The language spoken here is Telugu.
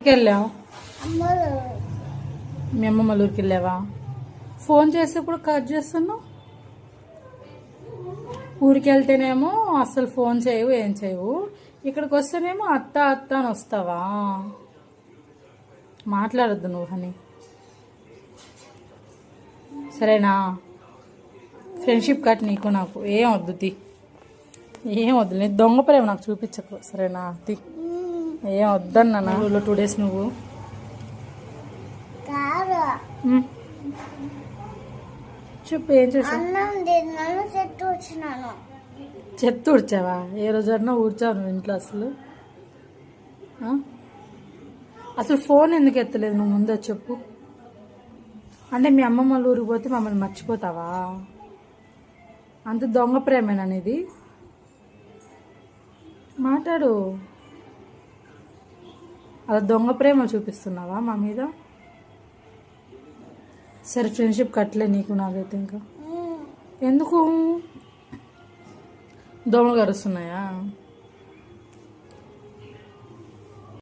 వెళ్ళావు? మీ అమ్మమ్మ ఊరికి వెళ్ళావా? ఫోన్ చేసేప్పుడు కట్ చేస్తున్నావు. ఊరికి వెళ్తేనేమో అసలు ఫోన్ చేయవు, ఏం చేయవు. ఇక్కడికి వస్తేనేమో అత్త అత్త అని వస్తావా? మాట్లాడద్దు నువ్వు అని, సరేనా? ఫ్రెండ్షిప్ కట్ నీకు నాకు ఏం వద్దు తి, ఏం వద్దు. నీ దొంగ ప్రేమ నాకు చూపించకు, సరేనా? తి ఏం వద్దన్నా. 2 days నువ్వు చెప్పు, ఏం చేసావు? చెత్త ఊడ్చావా? ఏ రోజన్నా ఊడ్చావు నువ్వు ఇంట్లో? అసలు ఫోన్ ఎందుకు ఎత్తలేదు నువ్వు? ముందే చెప్పు. అంటే మీ అమ్మమ్మ వాళ్ళ ఊరికి పోతే మమ్మల్ని మర్చిపోతావా? అంత దొంగ ప్రేమేనా నీది? మాట్లాడు. అలా దొంగ ప్రేమ చూపిస్తున్నావా మా మీద? సరే, ఫ్రెండ్షిప్ కట్టలే నీకు నాకైతే. ఇంకా ఎందుకు? దోమలు కరుస్తున్నాయా?